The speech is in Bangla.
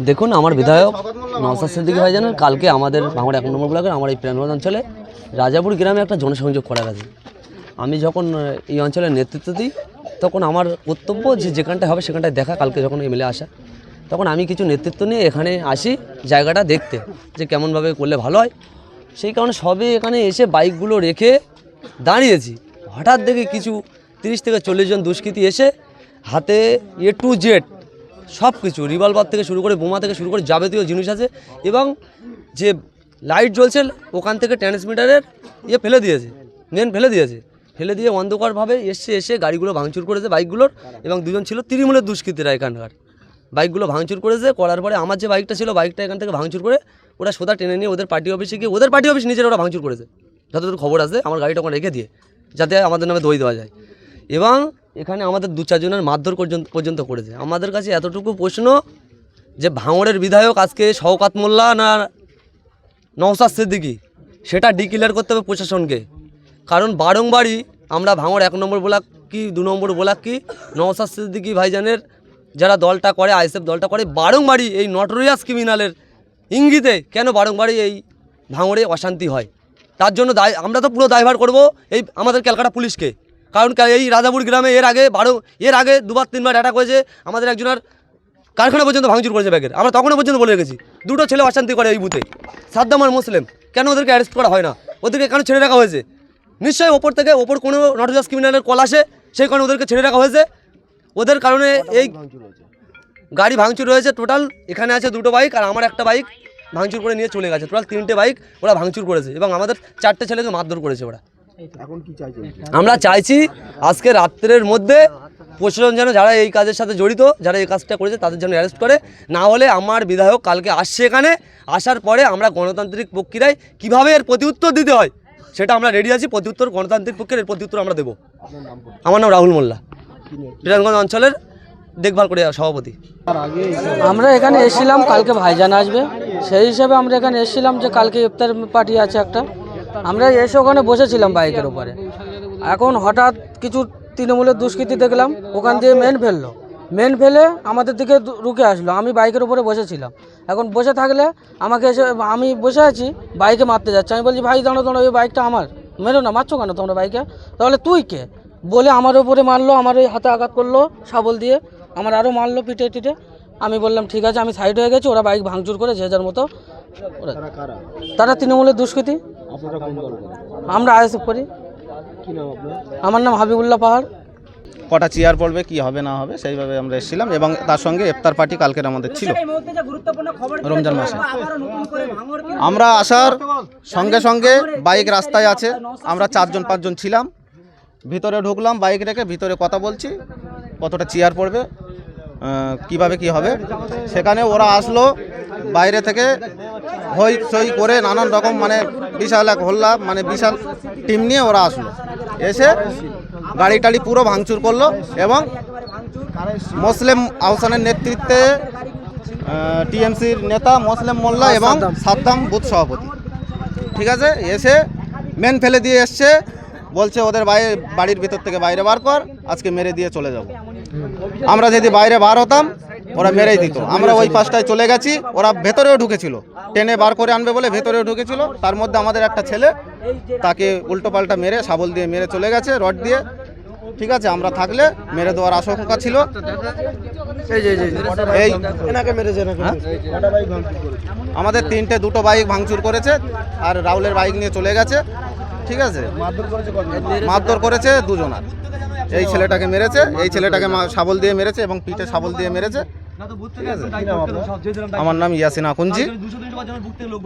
দেখুন, আমার বিধায়ক নওশাদ সিদ্দিকী ভাইজানের কালকে আমাদের ভাঙড় 1 নম্বর ব্লকের আমার এই প্রাণবাদ অঞ্চলে রাজাপুর গ্রামে একটা জনসংযোগ করার আছে। আমি যখন এই অঞ্চলের নেতৃত্ব দিই তখন আমার কর্তব্য যে যেখানটায় হবে সেখানটায় দেখা। কালকে যখন এমএলএ আসা তখন আমি কিছু নেতৃত্ব নিয়ে এখানে আসি জায়গাটা দেখতে যে কেমনভাবে করলে ভালো হয়। সেই কারণে সবে এখানে এসে বাইকগুলো রেখে দাঁড়িয়েছি। হঠাৎ দেখে কিছু 30 থেকে 40 জন দুষ্কৃতী এসে হাতে A to Z সব কিছু, রিভলভার থেকে শুরু করে বোমা থেকে শুরু করে যাবতীয় জিনিস আছে এবং যে লাইট জ্বলছে ওখান থেকে ট্রান্সমিটারের ফেলে দিয়েছে, মেন ফেলে দিয়ে অন্ধকারভাবে এসে গাড়িগুলো ভাঙচুর করেছে বাইকগুলোর। এবং দুজন ছিল তৃণমূলের দুষ্কৃতীরা এখানকার, বাইকগুলো ভাঙচুর করেছে। করার পরে আমার যে বাইকটা ছিল বাইকটা এখান থেকে ভাঙচুর করে ওরা সোজা টেনে নিয়ে ওদের পার্টি অফিসে গিয়ে ওদের পার্টি অফিস নিজের ওরা ভাঙচুর করেছে, যতদূর খবর আছে। আমার গাড়িটা ওখানে রেখে দিয়ে যাতে আমাদের নামে দই দেওয়া যায়। এবং এখানে আমাদের 2-4 জনের মারধর পর্যন্ত করেছে। আমাদের কাছে এতটুকু প্রশ্ন যে ভাঙড়ের বিধায়ক আজকে শওকত মোল্লা না নওশাদ সিদ্দিকী, সেটা ডিক্লেয়ার করতে হবে প্রশাসনকে। কারণ বারংবারই আমরা ভাঙড় 1 নম্বর ব্লক কি 2 নম্বর ব্লক কি নওশাদ সিদ্দিকী ভাইজানের যারা দলটা করে আইএসএফ দলটা করে বারংবারই এই নটোরিয়াস ক্রিমিনালের ইঙ্গিতে কেন বারংবারই এই ভাঙড়ে অশান্তি হয়, তার জন্য আমরা তো পুরো দায়ভার করব এই আমাদের ক্যালকাটা পুলিশকে। কারণ এই রাজাপুর গ্রামে এর আগে 2-3বার অ্যাটাক হয়েছে, আমাদের একজনের কারখানা পর্যন্ত ভাঙচুর করেছে ব্যাগের। আমরা তখনও পর্যন্ত বলে রেখেছি 2টো ছেলে অশান্তি করে এই বুথে, সাদ্দাম আর মুসলিম। কেন ওদেরকে অ্যারেস্ট করা হয় না? ওদেরকে কেন ছেড়ে রাখা হয়েছে? নিশ্চয়ই ওপর কোনো নটোরিয়াস ক্রিমিনালের কল আসে, সেই কারণে ওদেরকে ছেড়ে রাখা হয়েছে। ওদের কারণে এই গাড়ি ভাঙচুর হয়েছে। টোটাল এখানে আছে 2টো বাইক আর আমার একটা বাইক ভাঙচুর করে নিয়ে চলে গেছে। টোটাল 3টে বাইক ওরা ভাঙচুর করেছে এবং আমাদের 4টে ছেলেকে মারধর করেছে ওরা। এখন কি চাইছেন? আমরা চাইছি আজকে রাত্রের মধ্যে প্রশাসন যেন যারা এই কাজের সাথে জড়িত, যারা এই কাজটা করেছে তাদের জন্য অ্যারেস্ট করে। না হলে আমার বিধায়ক কালকে আসছে, এখানে আসার পরে আমরা গণতান্ত্রিক প্রক্রিয়ায় কীভাবে এর প্রতিউত্তর দিতে হয় সেটা আমরা রেডি আছি। প্রতিউত্তর গণতান্ত্রিক পক্ষের এর প্রতিউত্তর আমরা দেবো। আমার নাম রাহুল মোল্লা, বিরানগঞ্জ অঞ্চলের দেখভাল করে সভাপতি। আমরা এখানে এসেছিলাম কালকে ভাইজান আসবে, সেই হিসাবে আমরা এখানে এসেছিলাম যে কালকে ইফতার পার্টি আছে একটা। আমরা এসে ওখানে বসেছিলাম বাইকের উপরে। এখন হঠাৎ কিছু তৃণমূলের দুষ্কৃতী দেখলাম ওখান দিয়ে মেন ফেলে আমাদের দিকে রুকে আসলো। আমি বাইকের উপরে বসেছিলাম। এখন বসে থাকলে আমাকে এসে, আমি বসে আছি, বাইকে মারতে যাচ্ছে। আমি বলছি ভাই দাঁড়ো, ওই বাইকটা আমার, মেরো না, মারছো কেন তোমরা বাইকে? তাহলে তুই কে বলে আমার উপরে মারলো, আমার ওই হাতে আঘাত করলো শাবল দিয়ে, আমার আরও মারলো পিঠে। আমি বললাম ঠিক আছে, আমি সাইড হয়ে গেছি। ওরা বাইক ভাঙচুর করে যে যার মতো। তারা তৃণমূলের দুষ্কৃতী। আমরা আইএসএফ করি। আমার নাম হাবিবুল্লাহ পাহাড়। কটা চেয়ার পড়বে, কি হবে না হবে সেইভাবে আমরা এসেছিলাম এবং তার সঙ্গে ইফতার পার্টি কালকের আমাদের ছিল রমজান মাসে। আমরা আসার সঙ্গে সঙ্গে বাইক রাস্তায় আছে, আমরা 4-5 ছিলাম। ভিতরে ঢুকলাম বাইক রেখে, ভিতরে কথা বলছি কতটা চেয়ার পড়বে, কিভাবে কি হবে। সেখানে ওরা আসলো বাইরে থেকে হই সই করে নানান রকম, মানে বিশাল এক হল্লা, মানে বিশাল টিম নিয়ে ওরা আসলো। এসে গাড়ি টাড়ি পুরো ভাঙচুর করলো এবং মুসলিম আহসানের নেতৃত্বে টিএমসির নেতা মুসলিম মোল্লা এবং সাদ্দাম বুথ সভাপতি, ঠিক আছে, এসে মেন ফেলে দিয়ে এসছে। বলছে ওদের বাড়ির ভিতর থেকে বাইরে বার কর, আজকে মেরে দিয়ে চলে যাব। আমরা যদি বাইরে বার হতাম ওরা মেরেই দিত। আমরা ওই পাশটায় চলে গেছি, ওরা ভেতরেও ঢুকেছিল, টেনে বার করে আনবে বলে ভেতরেও ঢুকেছিল। তার মধ্যে আমাদের একটা ছেলে, তাকে উল্টো পাল্টা মেরে শাবল দিয়ে মেরে চলে গেছে, রড দিয়ে, ঠিক আছে। আমরা থাকলে মেরে দেওয়ার আশঙ্কা ছিল। আমাদের 2টো বাইক ভাঙচুর করেছে আর রাহুলের বাইক নিয়ে চলে গেছে, ঠিক আছে। মারধর করেছে 2 জনার। এই ছেলেটাকে মেরেছে, এই ছেলেটাকে শাবল দিয়ে মেরেছে এবং পিঠে শাবল দিয়ে মেরেছে, ঠিক আছে। আমার নাম ইয়াসিন আকুঞ্জি।